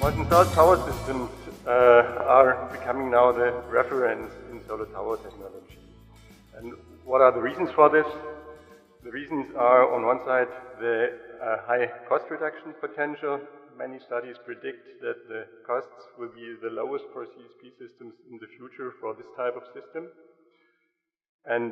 Molten salt tower systems are becoming now the reference in solar tower technology. And what are the reasons for this? The reasons are, on one side, the high cost reduction potential. Many studies predict that the costs will be the lowest for CSP systems in the future for this type of system. And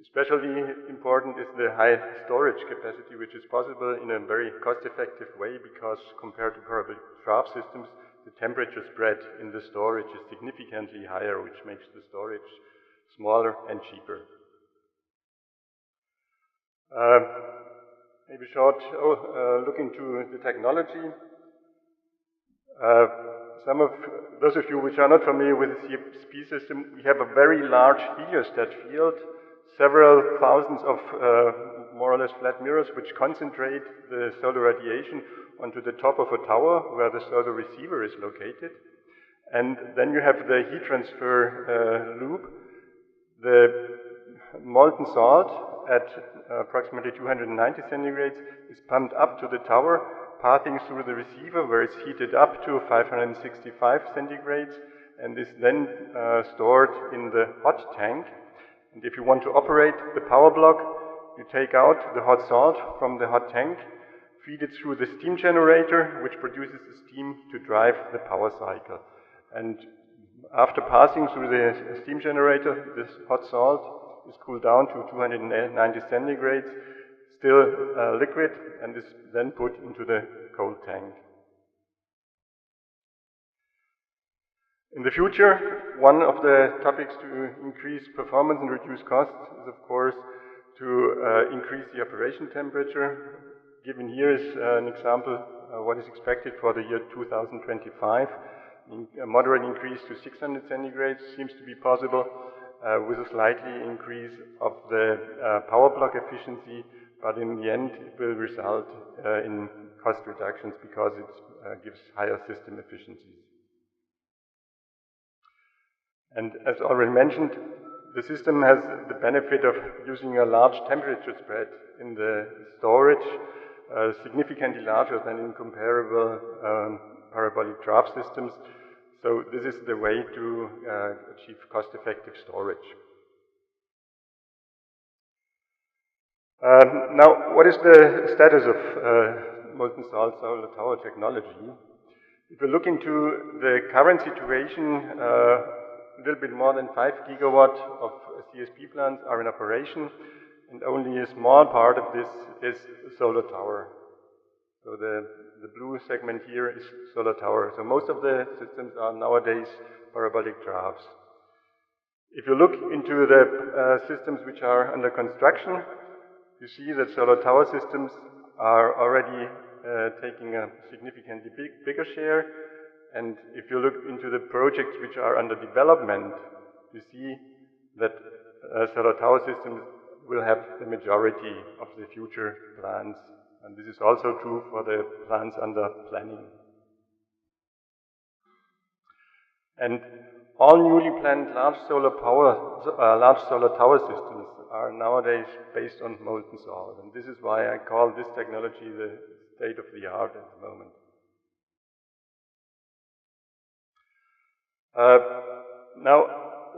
especially important is the high storage capacity, which is possible in a very cost-effective way, because compared to parabolic draft systems, the temperature spread in the storage is significantly higher, which makes the storage smaller and cheaper. Maybe short look into the technology. Some of those of you which are not familiar with the CSP system, we have a very large heliostat field, several thousands of more or less flat mirrors which concentrate the solar radiation onto the top of a tower where the solar receiver is located. And then you have the heat transfer loop. The molten salt at approximately 290 centigrades is pumped up to the tower, passing through the receiver where it's heated up to 565 centigrades and is then stored in the hot tank. And if you want to operate the power block, you take out the hot salt from the hot tank, feed it through the steam generator, which produces the steam to drive the power cycle. And after passing through the steam generator, this hot salt is cooled down to 290 centigrades, still liquid, and is then put into the cold tank. In the future, one of the topics to increase performance and reduce costs is, of course, to increase the operation temperature. Given here is an example what is expected for the year 2025. A moderate increase to 600 centigrades seems to be possible, with a slightly increase of the power block efficiency, but in the end it will result in cost reductions because it gives higher system efficiencies. And as already mentioned, the system has the benefit of using a large temperature spread in the storage, significantly larger than in comparable parabolic draft systems. So this is the way to achieve cost-effective storage. Now, what is the status of molten salt solar tower technology? If we look into the current situation, a little bit more than 5 gigawatt of CSP plants are in operation, and only a small part of this is solar tower. So the blue segment here is solar tower. So most of the systems are nowadays parabolic drafts. If you look into the systems which are under construction, you see that solar tower systems are already taking a significantly bigger share. And if you look into the projects which are under development, you see that solar tower systems will have the majority of the future plants. And this is also true for the plants under planning. And all newly planned large solar tower systems are nowadays based on molten salt. And this is why I call this technology the state of the art at the moment. Now,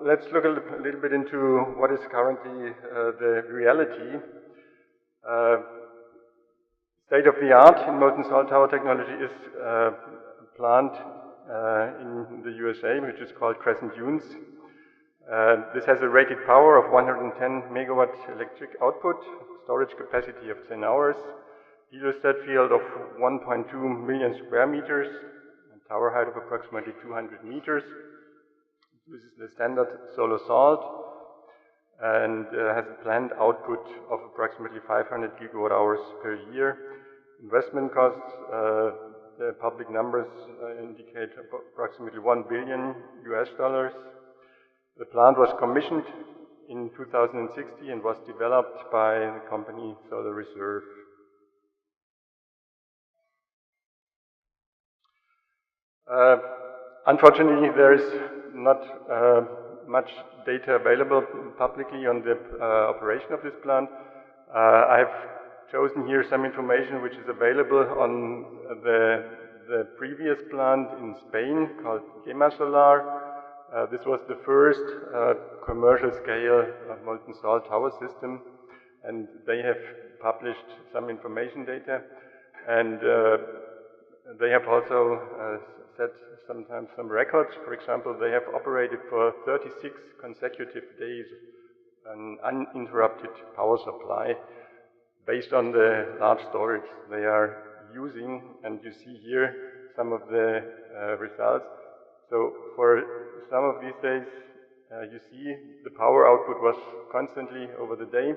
let's look a little bit into what is currently the reality. State of the art in molten salt tower technology is a plant in the USA, which is called Crescent Dunes. This has a rated power of 110 megawatt electric output, storage capacity of 10 hours, heliostat field of 1.2 million square meters, and tower height of approximately 200 meters. This is the standard solar salt, and has a planned output of approximately 500 gigawatt hours per year. Investment costs, the public numbers indicate approximately $1 billion US. The plant was commissioned in 2016 and was developed by the company Solar Reserve. Unfortunately, there is not much data available publicly on the operation of this plant. I have chosen here some information which is available on the the previous plant in Spain called Gemasolar. This was the first commercial scale molten salt tower system, and they have published some information data, and they have also set sometimes some records. For example, they have operated for 36 consecutive days an uninterrupted power supply based on the large storage they are using, and you see here some of the results. So for some of these days, you see the power output was constantly over the day.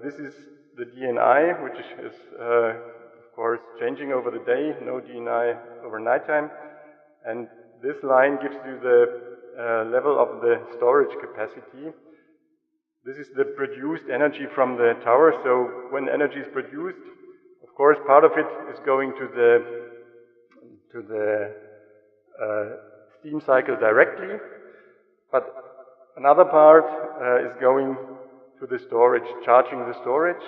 This is the DNI, which is of course changing over the day, no DNI over nighttime, and this line gives you the level of the storage capacity. This is the produced energy from the tower. So when energy is produced, of course, part of it is going to the steam cycle directly, but another part is going to the storage, charging the storage.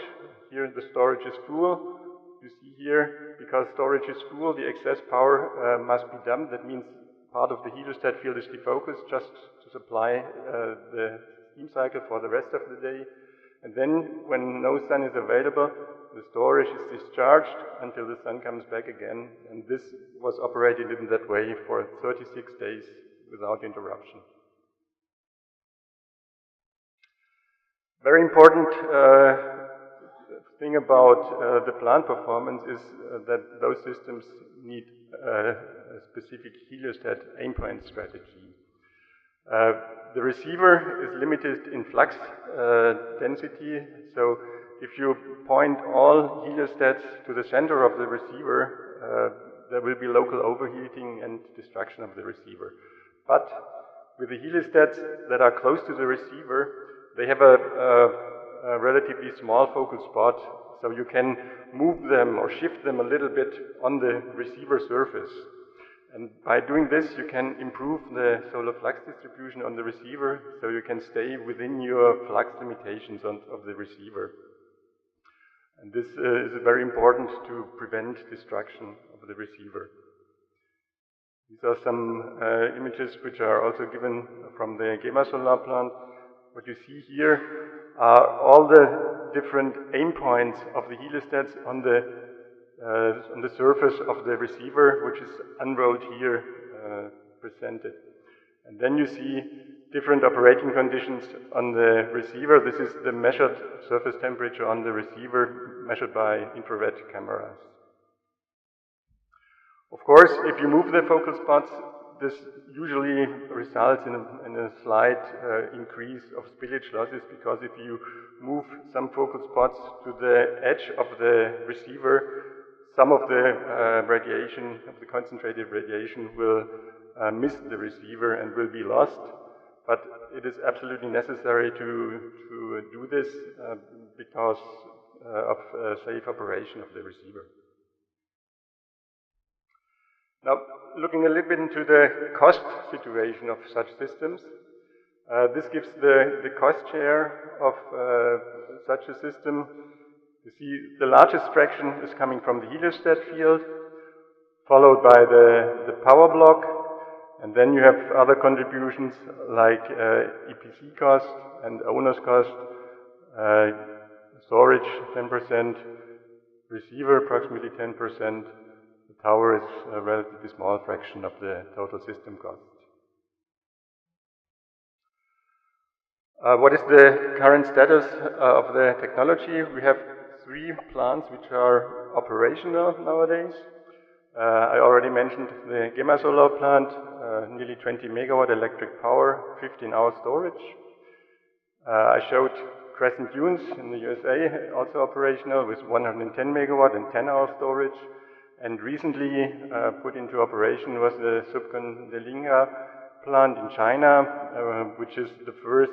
Here the storage is full. You see here, because storage is full, the excess power must be dumped. That means part of the heliostat field is defocused just to supply the steam cycle for the rest of the day. And then, when no sun is available, the storage is discharged until the sun comes back again. And this was operated in that way for 36 days without interruption. Very important thing about the plant performance is that those systems need a specific heliostat aim point strategy. The receiver is limited in flux density, so if you point all heliostats to the center of the receiver, there will be local overheating and destruction of the receiver. But with the heliostats that are close to the receiver, they have a relatively small focal spot, so you can move them or shift them a little bit on the receiver surface. And by doing this, you can improve the solar flux distribution on the receiver, so you can stay within your flux limitations of the receiver. And this is very important to prevent destruction of the receiver. These are some images which are also given from the Gemasolar plant. What you see here are all the different aim points of the heliostats on the surface of the receiver, which is unrolled here, presented. And then you see different operating conditions on the receiver. This is the measured surface temperature on the receiver, measured by infrared cameras. Of course, if you move the focal spots, this usually results in a slight increase of spillage losses, because if you move some focal spots to the edge of the receiver, some of the radiation, of the concentrated radiation, will miss the receiver and will be lost. But it is absolutely necessary to do this because of safe operation of the receiver. Now, looking a little bit into the cost situation of such systems, this gives the cost share of such a system. You see, the largest fraction is coming from the heliostat field, followed by the power block, and then you have other contributions like EPC cost and owner's cost, storage 10%, receiver approximately 10%, the tower is a relatively small fraction of the total system cost. What is the current status of the technology? We have 3 plants which are operational nowadays. I already mentioned the Gemasolar plant, nearly 20 megawatt electric power, 15-hour storage. I showed Crescent Dunes in the USA, also operational with 110 megawatt and 10-hour storage. And recently put into operation was the Subkondelinga plant in China, which is the first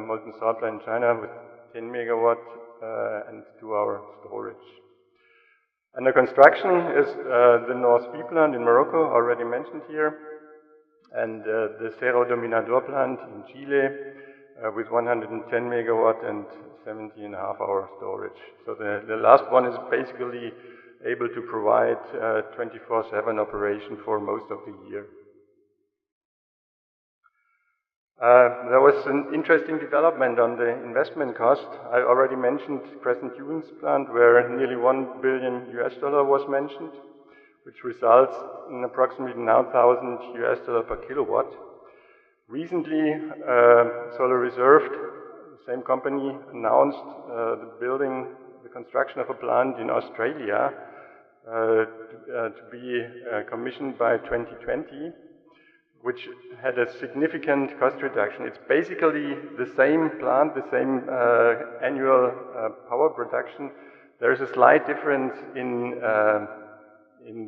molten salt plant in China with 10 megawatt and 2-hour storage. Under construction is the North Sea plant in Morocco, already mentioned here, and the Cerro Dominador plant in Chile with 110 megawatt and 17.5-hour storage. So the last one is basically able to provide 24/7 operation for most of the year. There was an interesting development on the investment cost. I already mentioned Crescent Dunes plant, where nearly $1 billion was mentioned, which results in approximately $9,000 per kilowatt. Recently, Solar Reserve, the same company, announced the construction of a plant in Australia to be commissioned by 2020, which had a significant cost reduction. It's basically the same plant, the same annual power production. There is a slight difference in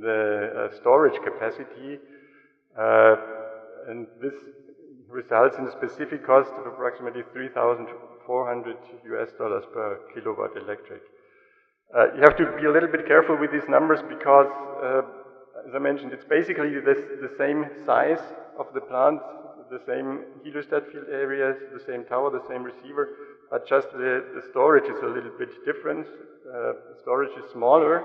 the storage capacity, and this results in a specific cost of approximately $3,400 per kilowatt electric. You have to be a little bit careful with these numbers because, as I mentioned, it's basically the same size of the plant, the same heliostat field areas, the same tower, the same receiver, but just the storage is a little bit different. The storage is smaller,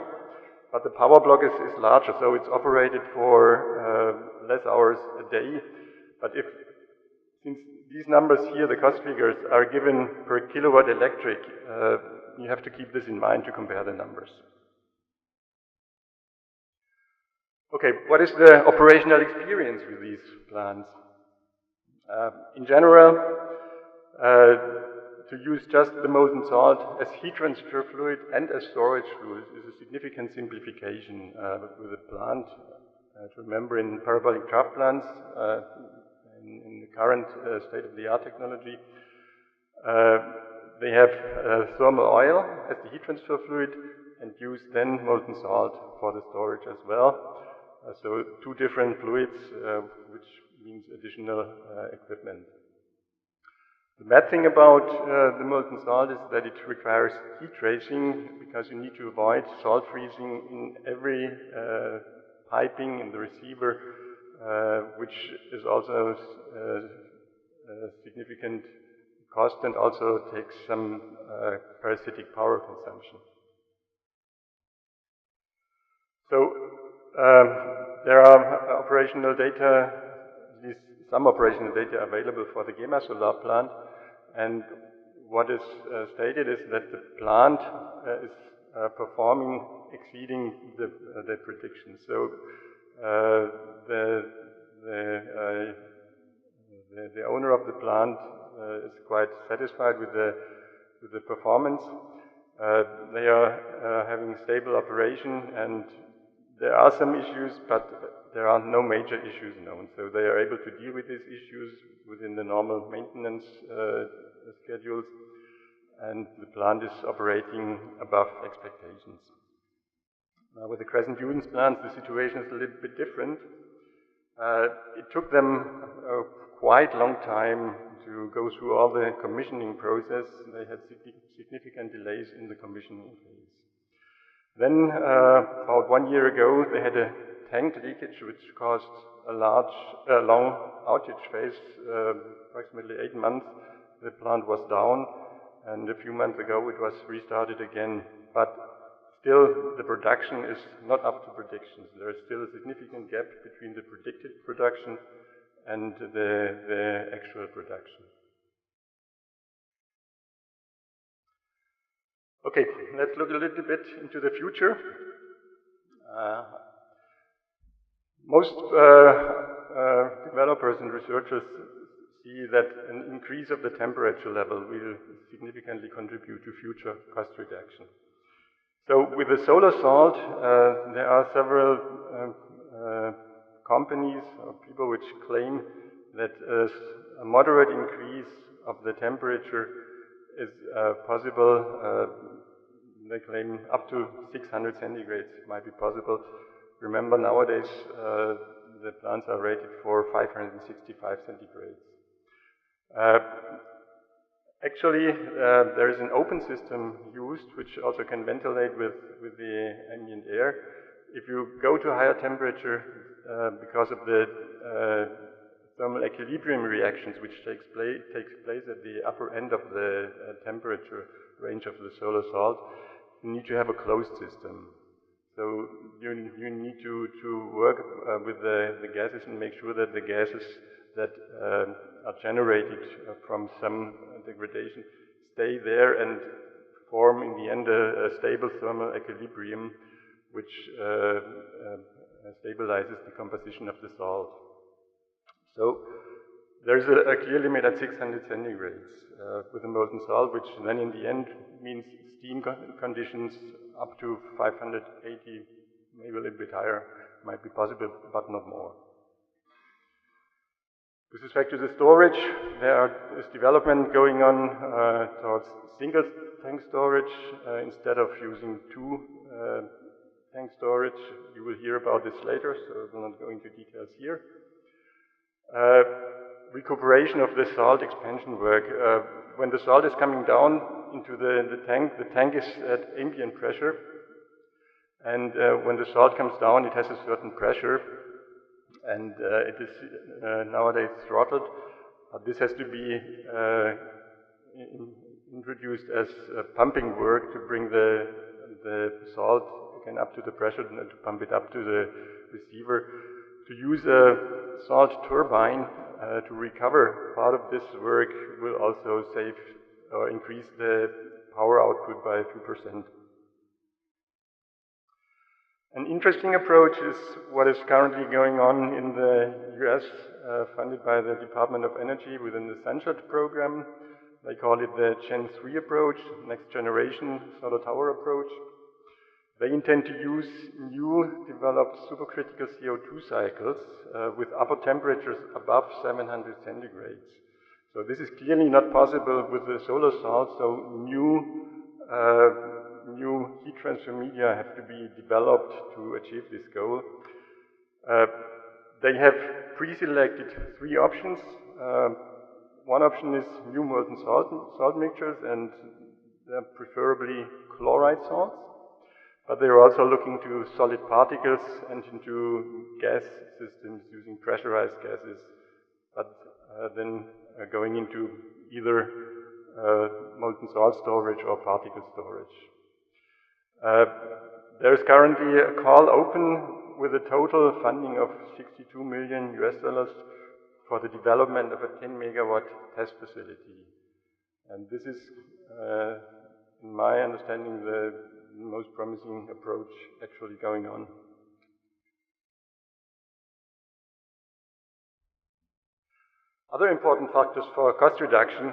but the power block is larger, so it's operated for less hours a day. But since these numbers here, the cost figures, are given per kilowatt electric, you have to keep this in mind to compare the numbers. Okay, what is the operational experience with these plants? In general, to use just the molten salt as heat transfer fluid and as storage fluid is a significant simplification with the plant. To remember, in parabolic trough plants, in the current state-of-the-art technology, they have thermal oil as the heat transfer fluid and use then molten salt for the storage as well. So two different fluids, which means additional equipment. The bad thing about the molten salt is that it requires heat tracing because you need to avoid salt freezing in every piping in the receiver, which is also a significant cost and also takes some parasitic power consumption. So there are operational data, at least some operational data available for the Gemasolar plant, and what is stated is that the plant is performing exceeding the predictions. So the owner of the plant is quite satisfied with the performance. They are having stable operation, and there are some issues, but there are no major issues known. So they are able to deal with these issues within the normal maintenance schedules, and the plant is operating above expectations. Now, with the Crescent Dunes plant, the situation is a little bit different. It took them quite a long time to go through all the commissioning process. They had significant delays in the commissioning phase. Then, about 1 year ago, they had a tank leakage which caused a long outage phase. Approximately 8 months, the plant was down, and a few months ago it was restarted again. But still, the production is not up to predictions. There is still a significant gap between the predicted production and the actual production. Okay, let's look a little bit into the future. Most developers and researchers see that an increase of the temperature level will significantly contribute to future cost reduction. So with the solar salt, there are several companies or people which claim that a moderate increase of the temperature is possible. They claim up to 600 centigrades might be possible. Remember, nowadays the plants are rated for 565 centigrades. Actually, there is an open system used, which also can ventilate with the ambient air. If you go to a higher temperature, because of the thermal equilibrium reactions, which takes place at the upper end of the temperature range of the solar salt, you need to have a closed system. So you need to work with the gases and make sure that the gases that are generated from some degradation stay there and form in the end a stable thermal equilibrium which stabilizes the composition of the salt. So there's a clear limit at 600 centigrades with a molten salt, which then in the end means steam conditions up to 580, maybe a little bit higher, might be possible, but not more. With respect to the storage, there is development going on towards single tank storage instead of using two tank storage. You will hear about this later, so I will not go into details here. Recuperation of the salt expansion work. When the salt is coming down into the tank is at ambient pressure, and when the salt comes down, it has a certain pressure, and it is nowadays throttled. This has to be introduced as pumping work to bring the salt again up to the pressure and to pump it up to the receiver. To use a salt turbine to recover part of this work will also save or increase the power output by 2%. An interesting approach is what is currently going on in the US, funded by the Department of Energy within the Sunshot program. They call it the Gen 3 approach, next generation solar tower approach. They intend to use new developed supercritical CO2 cycles with upper temperatures above 700 centigrades. So this is clearly not possible with the solar salt, so new heat transfer media have to be developed to achieve this goal. They have pre-selected three options. One option is new molten salt mixtures, and they're preferably chloride salts. But they're also looking to solid particles and into gas systems using pressurized gases, but then going into either molten salt storage or particle storage. There is currently a call open with a total funding of $62 million for the development of a 10 megawatt test facility. And this is, in my understanding, the most promising approach actually going on. Other important factors for cost reduction,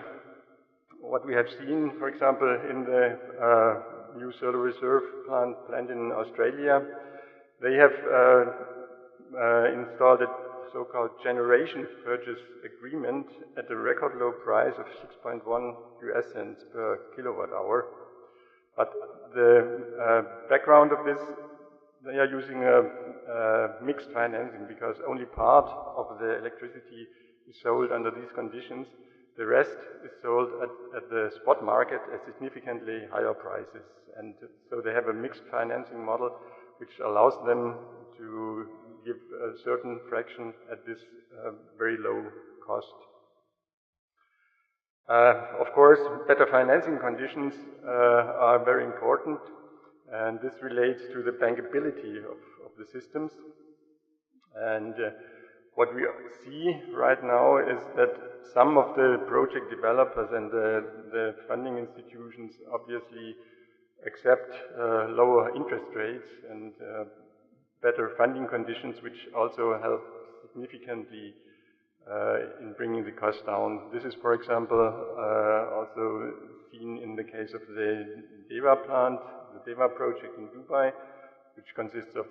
what we have seen, for example, in the new solar reserve plant in Australia, they have installed a so-called generation purchase agreement at a record low price of 6.1 US cents per kilowatt hour. But the background of this, they are using a mixed financing because only part of the electricity is sold under these conditions. The rest is sold at the spot market at significantly higher prices. And so they have a mixed financing model which allows them to give a certain fraction at this very low cost. Of course, better financing conditions are very important, and this relates to the bankability of the systems. And what we see right now is that some of the project developers and the funding institutions obviously accept lower interest rates and better funding conditions, which also help significantly in bringing the cost down. This is, for example, also seen in the case of the DEWA plant, the DEWA project in Dubai, which consists of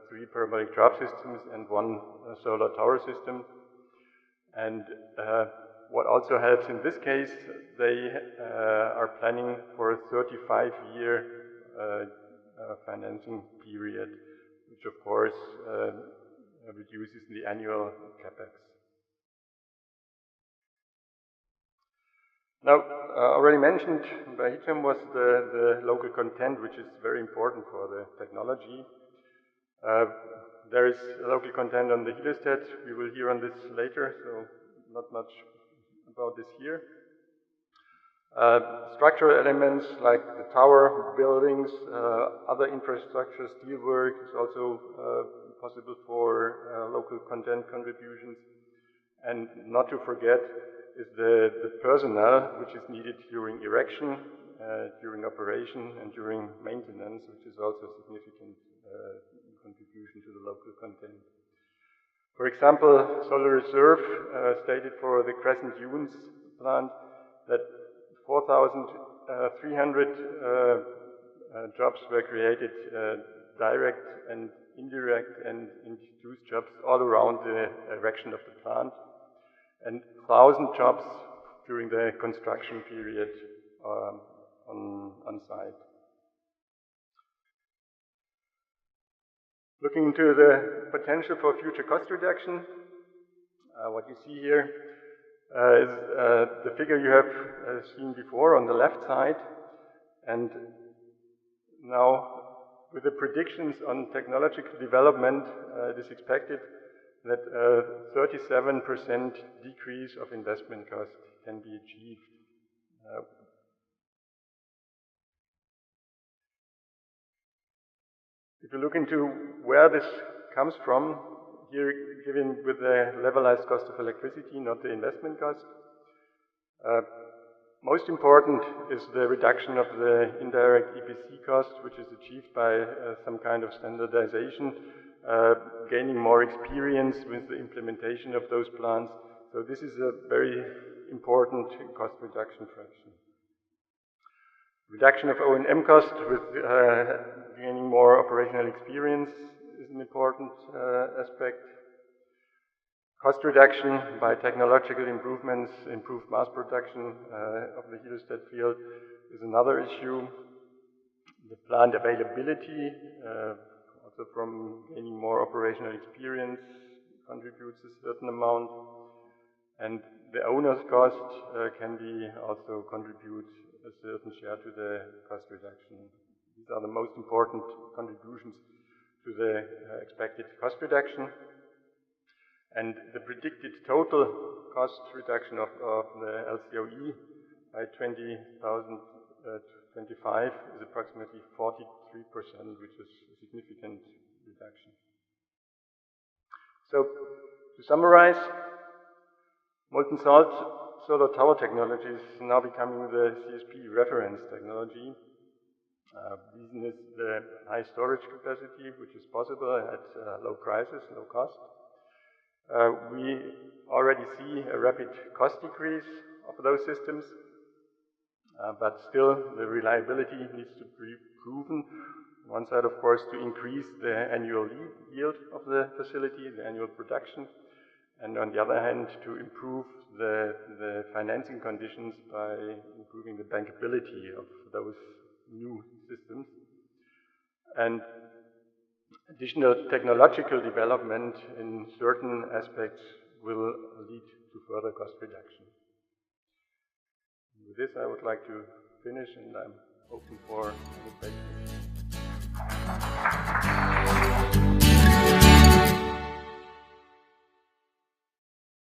3 parabolic draft systems and 1 solar tower system. And what also helps in this case, they are planning for a 35-year financing period, which of course reduces the annual capex. Now, already mentioned by Hicham was the local content, which is very important for the technology. There is local content on the Heliostat. We will hear on this later, so not much about this here. Structural elements like the tower, buildings, other infrastructure, steelwork is also possible for local content contributions. And not to forget is the personnel which is needed during erection, during operation, and during maintenance, which is also a significant contribution to the local content. For example, Solar Reserve stated for the Crescent Dunes plant that 4,300 jobs were created, direct and indirect and induced jobs all around the erection of the plant, and 1,000 jobs during the construction period on site. Looking into the potential for future cost reduction, what you see here is the figure you have seen before on the left side, and now with the predictions on technological development, it is expected that a 37% decrease of investment cost can be achieved. If you look into where this comes from, here given with the levelized cost of electricity, not the investment cost, most important is the reduction of the indirect EPC cost, which is achieved by some kind of standardization, gaining more experience with the implementation of those plants. So this is a very important cost reduction fraction. Reduction of O&M cost with gaining more operational experience is an important aspect. Cost reduction by technological improvements, improved mass production of the Heliostat field is another issue. The plant availability, also from gaining more operational experience, contributes a certain amount. And the owner's cost can be also contribute a certain share to the cost reduction. These are the most important contributions to the expected cost reduction. And the predicted total cost reduction of the LCOE by 2025 is approximately 43%, which is a significant reduction. So, to summarize, molten salt solar tower technology is now becoming the CSP reference technology. Reason is the high storage capacity, which is possible at low prices, low cost. We already see a rapid cost decrease of those systems, but still the reliability needs to be proven. On one side, of course, to increase the annual yield of the facility, the annual production, and on the other hand, to improve the financing conditions by improving the bankability of those new systems. And additional technological development in certain aspects will lead to further cost reduction. With this, I would like to finish, and I'm open for any questions.